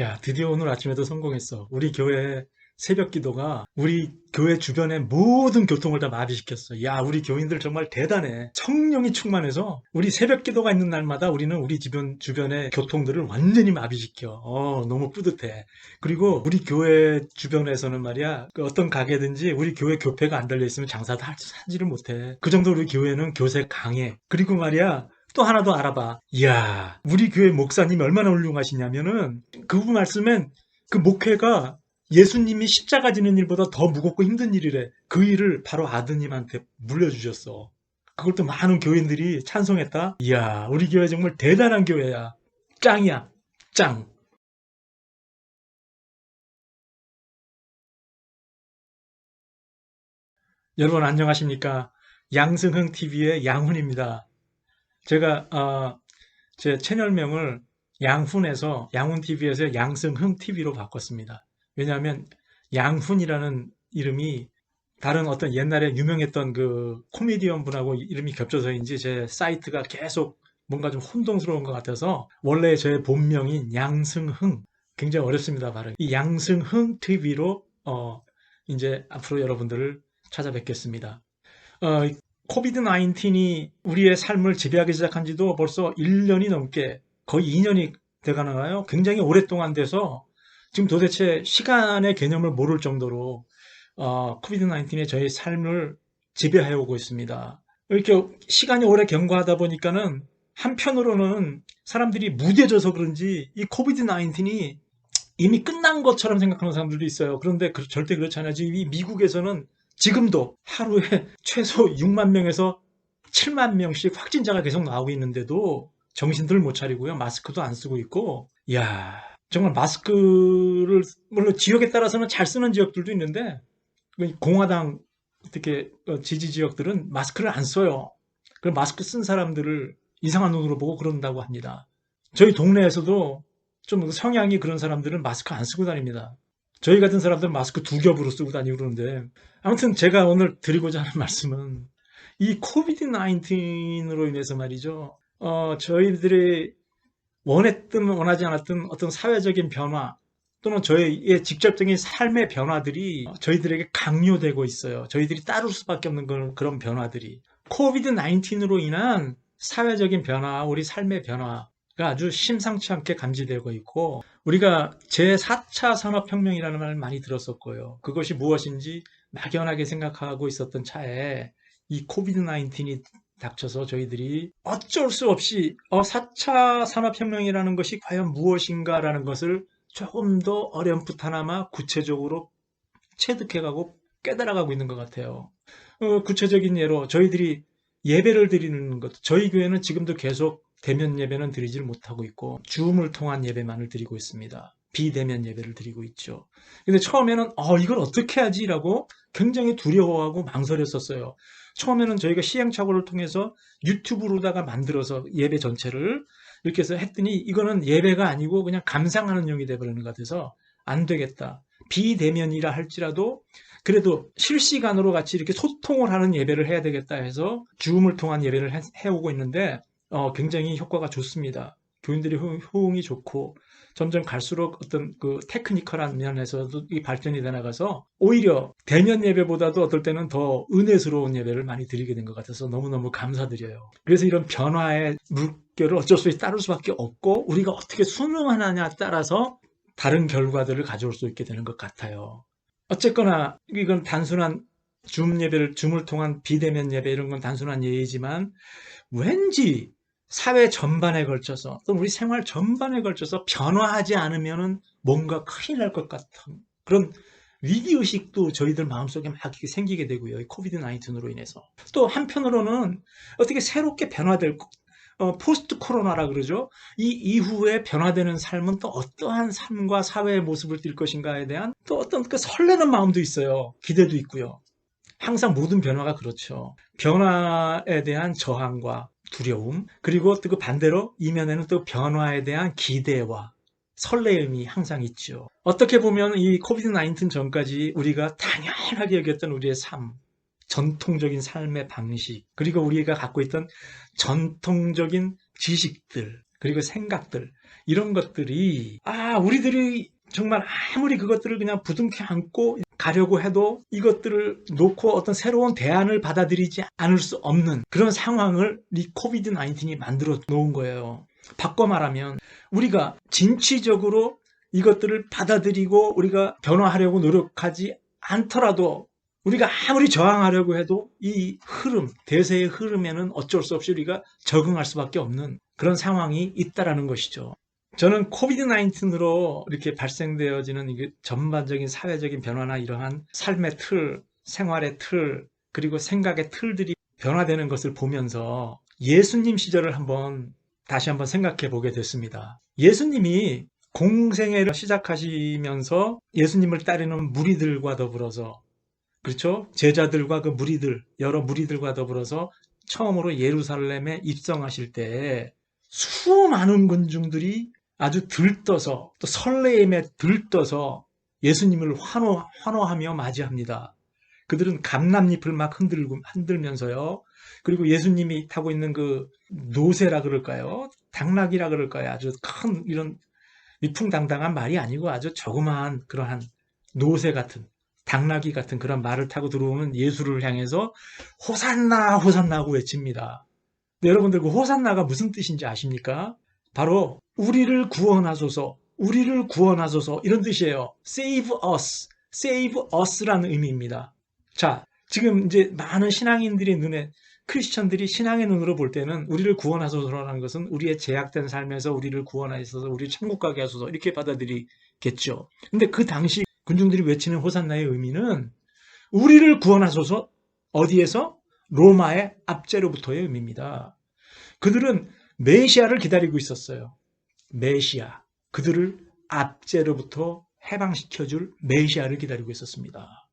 야, 드디어 오늘 아침에도 성공했어. 우리 교회 새벽 기도가 우리 교회 주변의 모든 교통을 다 마비시켰어. 야, 우리 교인들 정말 대단해. 성령이 충만해서 우리 새벽 기도가 있는 날마다 우리는 우리 주변의 교통들을 완전히 마비시켜. 너무 뿌듯해. 그리고 우리 교회 주변에서는 말이야, 그 어떤 가게든지 우리 교회 교패가 안 달려 있으면 장사도 하지를 못해. 그 정도로 우리 교회는 교세 강해. 그리고 말이야, 또 하나 더 알아봐. 이야, 우리 교회 목사님이 얼마나 훌륭하시냐면은 그분 말씀엔 그 목회가 예수님이 십자가 지는 일보다 더 무겁고 힘든 일이래. 그 일을 바로 아드님한테 물려주셨어. 그걸 또 많은 교인들이 찬송했다. 이야, 우리 교회 정말 대단한 교회야. 짱이야, 짱. 여러분 안녕하십니까? 양승흥 TV의 양훈입니다. 제가 제 채널명을 양훈에서 양훈 TV에서 양승흥 TV로 바꿨습니다. 왜냐하면 양훈이라는 이름이 다른 어떤 옛날에 유명했던 그 코미디언 분하고 이름이 겹쳐서인지 제 사이트가 계속 뭔가 좀 혼동스러운 것 같아서 원래 제 본명인 양승흥, 굉장히 어렵습니다 발음. 이 양승흥 TV로 이제 앞으로 여러분들을 찾아뵙겠습니다. 어, 코비드 19이 우리의 삶을 지배하기 시작한 지도 벌써 1년이 넘게, 거의 2년이 돼가나요? 굉장히 오랫동안 돼서 지금 도대체 시간의 개념을 모를 정도로 코비드 19이 저희 삶을 지배해 오고 있습니다. 이렇게 시간이 오래 경과하다 보니까는 한편으로는 사람들이 무뎌져서 그런지 이 코비드 19이 이미 끝난 것처럼 생각하는 사람들도 있어요. 그런데 절대 그렇지 않아요. 지금 이 미국에서는 지금도 하루에 최소 6만 명에서 7만 명씩 확진자가 계속 나오고 있는데도 정신들 못 차리고요. 마스크도 안 쓰고 있고, 이야, 정말 마스크를, 물론 지역에 따라서는 잘 쓰는 지역들도 있는데, 공화당 특히 지지 지역들은 마스크를 안 써요. 그 마스크 쓴 사람들을 이상한 눈으로 보고 그런다고 합니다. 저희 동네에서도 좀 성향이 그런 사람들은 마스크 안 쓰고 다닙니다. 저희 같은 사람들은 마스크 두 겹으로 쓰고 다니고 그러는데, 아무튼 제가 오늘 드리고자 하는 말씀은 이 코비드 19으로 인해서 말이죠. 저희들이 원했든 원하지 않았든 어떤 사회적인 변화 또는 저희의 직접적인 삶의 변화들이 저희들에게 강요되고 있어요. 저희들이 따를 수밖에 없는 그런 변화들이. 코비드 19으로 인한 사회적인 변화, 우리 삶의 변화가 아주 심상치 않게 감지되고 있고, 우리가 제4차 산업혁명이라는 말을 많이 들었었고요. 그것이 무엇인지 막연하게 생각하고 있었던 차에 이 코비드 19이 닥쳐서 저희들이 어쩔 수 없이 4차 산업혁명이라는 것이 과연 무엇인가라는 것을 조금 더 어렴풋하나마 구체적으로 체득해가고 깨달아가고 있는 것 같아요. 구체적인 예로 저희들이 예배를 드리는 것, 저희 교회는 지금도 계속 대면 예배는 드리질 못하고 있고 줌을 통한 예배만을 드리고 있습니다. 비대면 예배를 드리고 있죠. 근데 처음에는 이걸 어떻게 하지라고 굉장히 두려워하고 망설였었어요. 처음에는 저희가 시행착오를 통해서 유튜브로다가 만들어서 예배 전체를 이렇게 해서 했더니 이거는 예배가 아니고 그냥 감상하는 용이 돼버리는 것 같아서 안 되겠다. 비대면이라 할지라도 그래도 실시간으로 같이 이렇게 소통을 하는 예배를 해야 되겠다 해서 줌을 통한 예배를 해오고 있는데 굉장히 효과가 좋습니다. 교인들이 호응이 좋고 점점 갈수록 어떤 그 테크니컬한 면에서도 이 발전이 돼 나가서 오히려 대면 예배보다도 어떨 때는 더 은혜스러운 예배를 많이 드리게 된 것 같아서 너무너무 감사드려요. 그래서 이런 변화의 물결을 어쩔 수 없이 따를 수밖에 없고 우리가 어떻게 순응하느냐에 따라서 다른 결과들을 가져올 수 있게 되는 것 같아요. 어쨌거나 이건 단순한 줌을 통한 비대면 예배 이런 건 단순한 예이지만 왠지 사회 전반에 걸쳐서 또 우리 생활 전반에 걸쳐서 변화하지 않으면은 뭔가 큰일 날 것 같은 그런 위기의식도 저희들 마음속에 막 생기게 되고요. 이 코비드 19으로 인해서. 또 한편으로는 어떻게 새롭게 변화될 포스트 코로나라 그러죠. 이 이후에 변화되는 삶은 또 어떠한 삶과 사회의 모습을 띌 것인가에 대한 또 어떤 그 설레는 마음도 있어요. 기대도 있고요. 항상 모든 변화가 그렇죠. 변화에 대한 저항과 두려움, 그리고 또 그 반대로 이면에는 또 변화에 대한 기대와 설레임이 항상 있죠. 어떻게 보면 이 코비드 19 전까지 우리가 당연하게 여겼던 우리의 삶, 전통적인 삶의 방식, 그리고 우리가 갖고 있던 전통적인 지식들, 그리고 생각들, 이런 것들이 우리들이 정말 아무리 그것들을 그냥 부둥켜 안고 가려고 해도 이것들을 놓고 어떤 새로운 대안을 받아들이지 않을 수 없는 그런 상황을 이 코비드 19이 만들어 놓은 거예요. 바꿔 말하면 우리가 진취적으로 이것들을 받아들이고 우리가 변화하려고 노력하지 않더라도 우리가 아무리 저항하려고 해도 이 흐름, 대세의 흐름에는 어쩔 수 없이 우리가 적응할 수밖에 없는 그런 상황이 있다라는 것이죠. 저는 코비드 19으로 이렇게 발생되어지는 이게 전반적인 사회적인 변화나 이러한 삶의 틀, 생활의 틀, 그리고 생각의 틀들이 변화되는 것을 보면서 예수님 시절을 다시 한번 생각해 보게 됐습니다. 예수님이 공생애를 시작하시면서 예수님을 따르는 무리들과 더불어서, 그렇죠? 제자들과 그 무리들, 여러 무리들과 더불어서 처음으로 예루살렘에 입성하실 때 수많은 군중들이 아주 들떠서 또 설레임에 들떠서 예수님을 환호하며 맞이합니다. 그들은 감람잎을 막 흔들면서요. 그리고 예수님이 타고 있는 그 노새라 그럴까요? 당나귀라 그럴까요? 아주 큰 이런 위풍당당한 말이 아니고 아주 조그마한 그러한 노새 같은 당나귀 같은 그런 말을 타고 들어오는 예수를 향해서 호산나 호산나 하고 외칩니다. 근데 여러분들 그 호산나가 무슨 뜻인지 아십니까? 바로 우리를 구원하소서, 우리를 구원하소서 이런 뜻이에요. Save us, save us라는 의미입니다. 자, 지금 이제 많은 신앙인들의 눈에 크리스천들이 신앙의 눈으로 볼 때는 우리를 구원하소서라는 것은 우리의 제약된 삶에서 우리를 구원하소서, 우리를 천국 가게 하소서 이렇게 받아들이겠죠. 근데 그 당시 군중들이 외치는 호산나의 의미는 우리를 구원하소서 어디에서? 로마의 압제로부터의 의미입니다. 그들은 메시아를 기다리고 있었어요. 메시아. 그들을 압제로부터 해방시켜줄 메시아를 기다리고 있었습니다.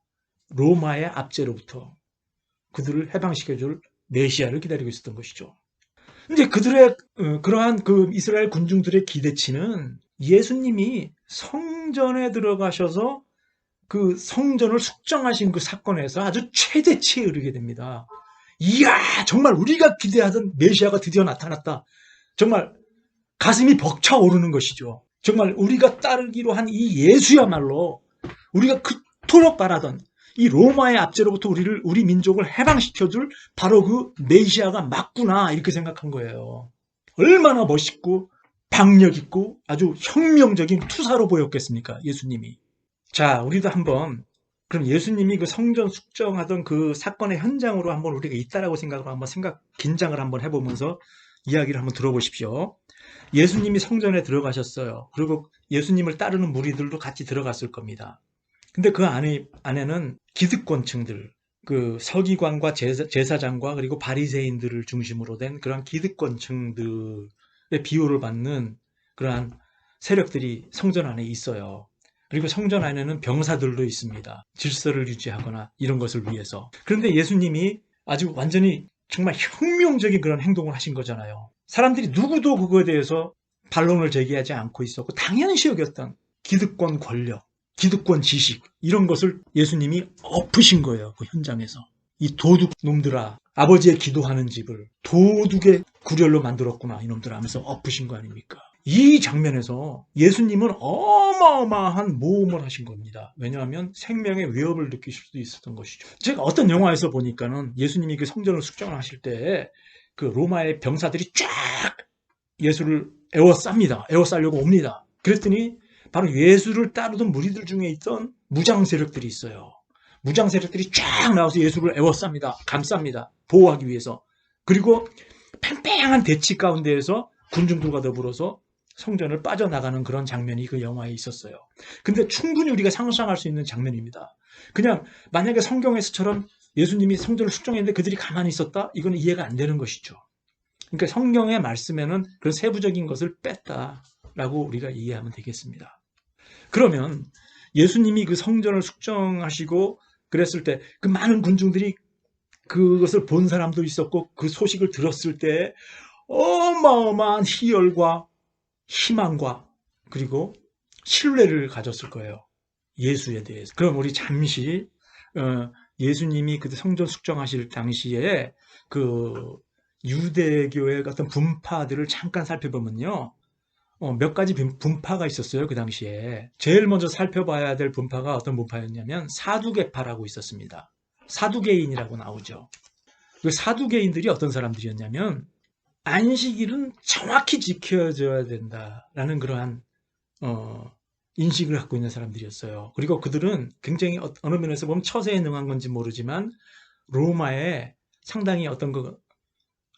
로마의 압제로부터 그들을 해방시켜줄 메시아를 기다리고 있었던 것이죠. 이제 그들의 그러한 그 이스라엘 군중들의 기대치는 예수님이 성전에 들어가셔서 그 성전을 숙정하신 그 사건에서 아주 최대치에 이르게 됩니다. 이야, 정말 우리가 기대하던 메시아가 드디어 나타났다. 정말 가슴이 벅차오르는 것이죠. 정말 우리가 따르기로 한 이 예수야말로 우리가 그토록 바라던 이 로마의 압제로부터 우리 민족을 해방시켜줄 바로 그 메시아가 맞구나 이렇게 생각한 거예요. 얼마나 멋있고 박력 있고 아주 혁명적인 투사로 보였겠습니까? 예수님이. 자, 우리도 한번 그럼 예수님이 그 성전 숙정하던 그 사건의 현장으로 한번 우리가 있다라고 생각을 한번 긴장을 한번 해보면서 이야기를 한번 들어보십시오. 예수님이 성전에 들어가셨어요. 그리고 예수님을 따르는 무리들도 같이 들어갔을 겁니다. 근데 그 안에는 기득권층들, 그 서기관과 제사장과 그리고 바리새인들을 중심으로 된 그런 기득권층들의 비호를 받는 그러한 세력들이 성전 안에 있어요. 그리고 성전 안에는 병사들도 있습니다. 질서를 유지하거나 이런 것을 위해서. 그런데 예수님이 아주 완전히 정말 혁명적인 그런 행동을 하신 거잖아요. 사람들이 누구도 그거에 대해서 반론을 제기하지 않고 있었고 당연시 여겼던 기득권 권력, 기득권 지식 이런 것을 예수님이 엎으신 거예요. 그 현장에서. 이 도둑 놈들아, 아버지의 기도하는 집을 도둑의 구렬로 만들었구나 이놈들아 하면서 엎으신 거 아닙니까? 이 장면에서 예수님은 어마어마한 모험을 하신 겁니다. 왜냐하면 생명의 위협을 느끼실 수도 있었던 것이죠. 제가 어떤 영화에서 보니까는 예수님이 그 성전을 숙정을 하실 때 그 로마의 병사들이 쫙 예수를 에워쌉니다. 에워싸려고 옵니다. 그랬더니 바로 예수를 따르던 무리들 중에 있던 무장 세력들이 있어요. 무장 세력들이 쫙 나와서 예수를 에워쌉니다. 감쌉니다. 보호하기 위해서. 그리고 팽팽한 대치 가운데에서 군중들과 더불어서 성전을 빠져나가는 그런 장면이 그 영화에 있었어요. 근데 충분히 우리가 상상할 수 있는 장면입니다. 그냥 만약에 성경에서처럼 예수님이 성전을 숙정했는데 그들이 가만히 있었다? 이건 이해가 안 되는 것이죠. 그러니까 성경의 말씀에는 그런 세부적인 것을 뺐다라고 우리가 이해하면 되겠습니다. 그러면 예수님이 그 성전을 숙정하시고 그랬을 때 그 많은 군중들이 그것을 본 사람도 있었고 그 소식을 들었을 때 어마어마한 희열과 희망과 그리고 신뢰를 가졌을 거예요. 예수에 대해서. 그럼 우리 잠시 예수님이 그 성전 숙정하실 당시에 그 유대교의 어떤 분파들을 잠깐 살펴보면요. 몇 가지 분파가 있었어요, 그 당시에. 제일 먼저 살펴봐야 될 분파가 어떤 분파였냐면 사두개파라고 있었습니다. 사두개인이라고 나오죠. 그 사두개인들이 어떤 사람들이었냐면 안식일은 정확히 지켜져야 된다라는 그러한 인식을 갖고 있는 사람들이었어요. 그리고 그들은 굉장히 어느 면에서 보면 처세에 능한 건지 모르지만 로마에 상당히 어떤 그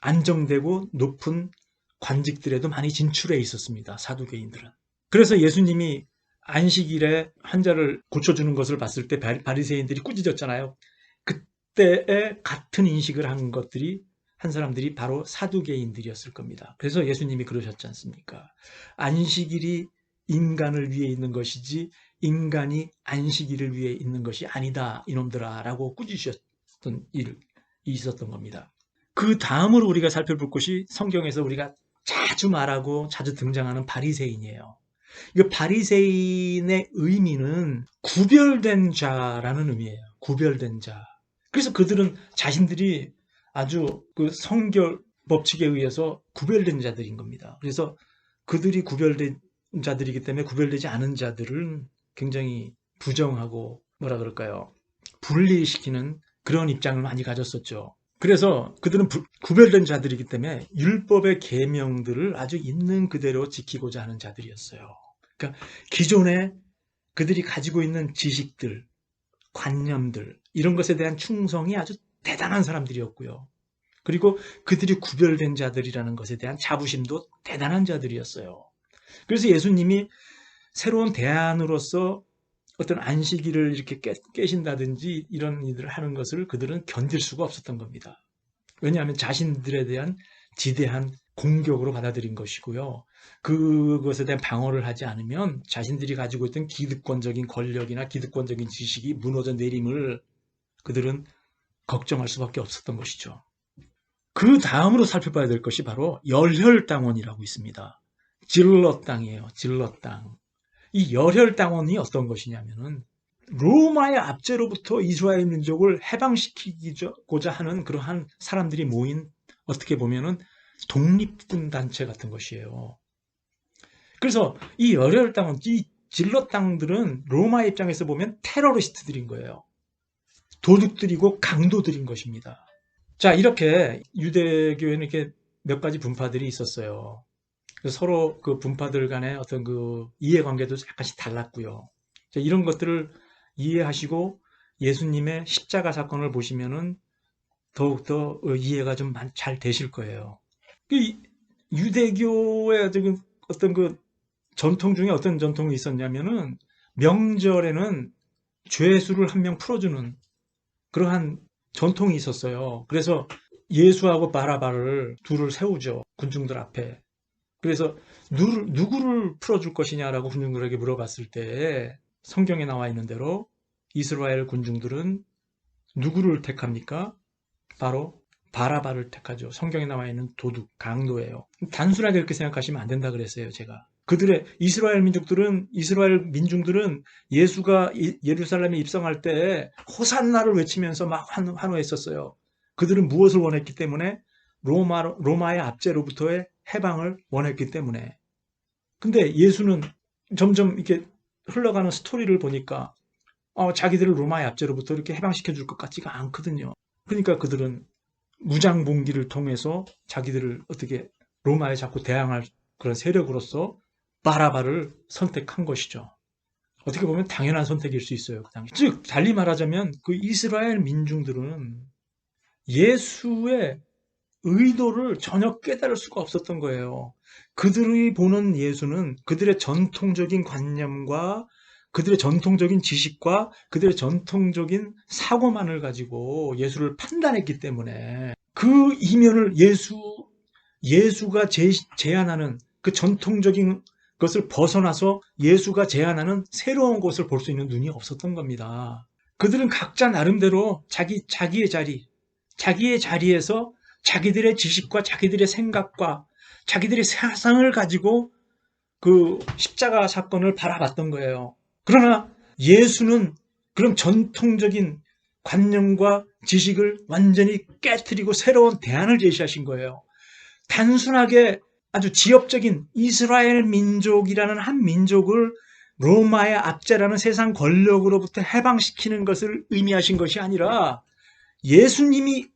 안정되고 높은 관직들에도 많이 진출해 있었습니다. 사두개인들은. 그래서 예수님이 안식일에 환자를 고쳐주는 것을 봤을 때 바리새인들이 꾸짖었잖아요. 그때에 같은 인식을 한 것들이 한 사람들이 바로 사두개인들이었을 겁니다. 그래서 예수님이 그러셨지 않습니까? 안식일이 인간을 위해 있는 것이지 인간이 안식일을 위해 있는 것이 아니다 이놈들아 라고 꾸짖으셨던 일이 있었던 겁니다. 그 다음으로 우리가 살펴볼 것이 성경에서 우리가 자주 말하고 자주 등장하는 바리새인이에요. 이 바리새인의 의미는 구별된 자라는 의미예요. 구별된 자. 그래서 그들은 자신들이 아주 그 성결 법칙에 의해서 구별된 자들인 겁니다. 그래서 그들이 구별된 자들이기 때문에 구별되지 않은 자들은 굉장히 부정하고 뭐라 그럴까요? 분리시키는 그런 입장을 많이 가졌었죠. 그래서 그들은 구별된 자들이기 때문에 율법의 계명들을 아주 있는 그대로 지키고자 하는 자들이었어요. 그러니까 기존에 그들이 가지고 있는 지식들, 관념들 이런 것에 대한 충성이 아주 대단한 사람들이었고요. 그리고 그들이 구별된 자들이라는 것에 대한 자부심도 대단한 자들이었어요. 그래서 예수님이 새로운 대안으로서 어떤 안식일을 이렇게 깨신다든지 이런 일을 하는 것을 그들은 견딜 수가 없었던 겁니다. 왜냐하면 자신들에 대한 지대한 공격으로 받아들인 것이고요. 그것에 대한 방어를 하지 않으면 자신들이 가지고 있던 기득권적인 권력이나 기득권적인 지식이 무너져 내림을 그들은 걱정할 수밖에 없었던 것이죠. 그 다음으로 살펴봐야 될 것이 바로 열혈당원이라고 있습니다. 질럿 땅이에요. 질럿 땅. 이 열혈당원이 어떤 것이냐면은 로마의 압제로부터 이스라엘 민족을 해방시키고자 하는 그러한 사람들이 모인 어떻게 보면은 독립군 단체 같은 것이에요. 그래서 이 열혈당원, 이 질럿 땅들은 로마 입장에서 보면 테러리스트들인 거예요. 도둑들이고 강도들인 것입니다. 자, 이렇게 유대교에는 이렇게 몇 가지 분파들이 있었어요. 서로 그 분파들 간의 어떤 그 이해관계도 약간씩 달랐고요. 이런 것들을 이해하시고 예수님의 십자가 사건을 보시면은 더욱더 이해가 좀 잘 되실 거예요. 유대교의 어떤 그 전통 중에 어떤 전통이 있었냐면은 명절에는 죄수를 한 명 풀어주는 그러한 전통이 있었어요. 그래서 예수하고 바라바를 둘을 세우죠. 군중들 앞에. 그래서 누구를 풀어줄 것이냐라고 군중들에게 물어봤을 때 성경에 나와 있는 대로 이스라엘 군중들은 누구를 택합니까? 바로 바라바를 택하죠. 성경에 나와 있는 도둑, 강도예요. 단순하게 그렇게 생각하시면 안 된다 그랬어요, 제가. 이스라엘 민중들은 예수가 예루살렘에 입성할 때 호산나를 외치면서 막 환호했었어요. 그들은 무엇을 원했기 때문에 로마의 압제로부터의 해방을 원했기 때문에. 근데 예수는 점점 이렇게 흘러가는 스토리를 보니까 자기들을 로마의 압제로부터 이렇게 해방시켜 줄 것 같지가 않거든요. 그러니까 그들은 무장봉기를 통해서 자기들을 어떻게 로마에 자꾸 대항할 그런 세력으로서 바라바를 선택한 것이죠. 어떻게 보면 당연한 선택일 수 있어요. 그 당시. 즉 달리 말하자면 그 이스라엘 민중들은 예수의 의도를 전혀 깨달을 수가 없었던 거예요. 그들이 보는 예수는 그들의 전통적인 관념과 그들의 전통적인 지식과 그들의 전통적인 사고만을 가지고 예수를 판단했기 때문에 그 이면을 예수가 제안하는 그 전통적인 것을 벗어나서 예수가 제안하는 새로운 것을 볼 수 있는 눈이 없었던 겁니다. 그들은 각자 나름대로 자기의 자리에서 자기들의 지식과 자기들의 생각과 자기들의 사상을 가지고 그 십자가 사건을 바라봤던 거예요. 그러나 예수는 그런 전통적인 관념과 지식을 완전히 깨트리고 새로운 대안을 제시하신 거예요. 단순하게 아주 지역적인 이스라엘 민족이라는 한 민족을 로마의 압제라는 세상 권력으로부터 해방시키는 것을 의미하신 것이 아니라 예수님이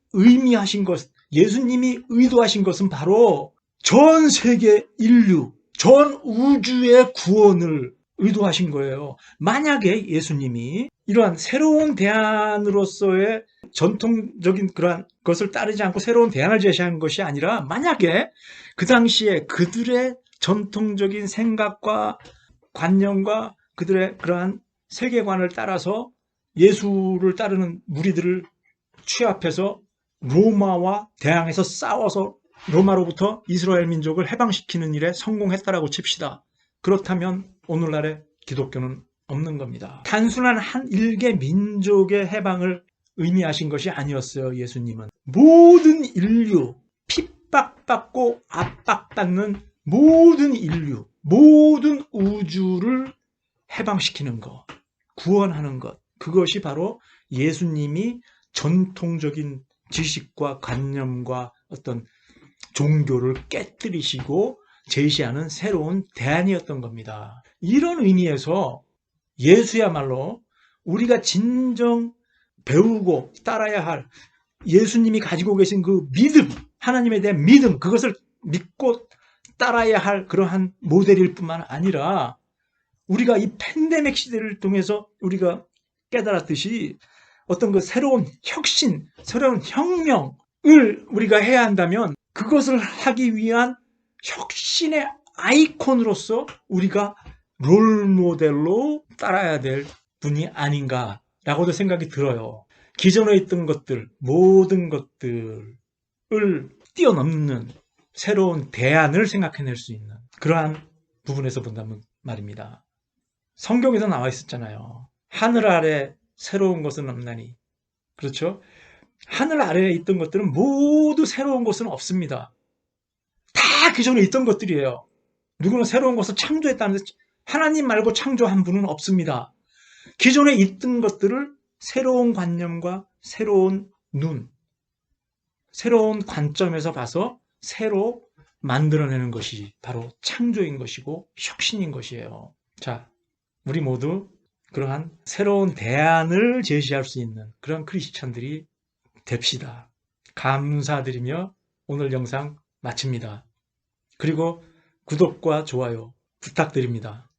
예수님이 의도하신 것은 바로 전 세계 인류, 전 우주의 구원을 의도하신 거예요. 만약에 예수님이 이러한 새로운 대안으로서의 전통적인 그러한 것을 따르지 않고 새로운 대안을 제시한 것이 아니라 만약에 그 당시에 그들의 전통적인 생각과 관념과 그들의 그러한 세계관을 따라서 예수를 따르는 무리들을 취합해서 로마와 대항해서 싸워서 로마로부터 이스라엘 민족을 해방시키는 일에 성공했다라고 칩시다. 그렇다면 오늘날의 기독교는 없는 겁니다. 단순한 한 일개 민족의 해방을 의미하신 것이 아니었어요. 예수님은 모든 인류, 핍박받고 압박받는 모든 인류, 모든 우주를 해방시키는 것, 구원하는 것, 그것이 바로 예수님이 전통적인 지식과 관념과 어떤 종교를 깨뜨리시고 제시하는 새로운 대안이었던 겁니다. 이런 의미에서 예수야말로 우리가 진정 배우고 따라야 할 예수님이 가지고 계신 그 믿음, 하나님에 대한 믿음, 그것을 믿고 따라야 할 그러한 모델일 뿐만 아니라 우리가 이 팬데믹 시대를 통해서 우리가 깨달았듯이 어떤 그 새로운 혁신, 새로운 혁명을 우리가 해야 한다면 그것을 하기 위한 혁신의 아이콘으로서 우리가 롤 모델로 따라야 될 분이 아닌가라고도 생각이 들어요. 기존에 있던 것들, 모든 것들을 뛰어넘는 새로운 대안을 생각해낼 수 있는 그러한 부분에서 본다면 말입니다. 성경에서 나와 있었잖아요. 하늘 아래 새로운 것은 없나니. 그렇죠? 하늘 아래에 있던 것들은 모두 새로운 것은 없습니다. 다 기존에 있던 것들이에요. 누구는 새로운 것을 창조했다는데 하나님 말고 창조한 분은 없습니다. 기존에 있던 것들을 새로운 관념과 새로운 눈, 새로운 관점에서 봐서 새로 만들어내는 것이 바로 창조인 것이고 혁신인 것이에요. 자, 우리 모두 그러한 새로운 대안을 제시할 수 있는 그런 크리스찬들이 됩시다. 감사드리며 오늘 영상 마칩니다. 그리고 구독과 좋아요 부탁드립니다.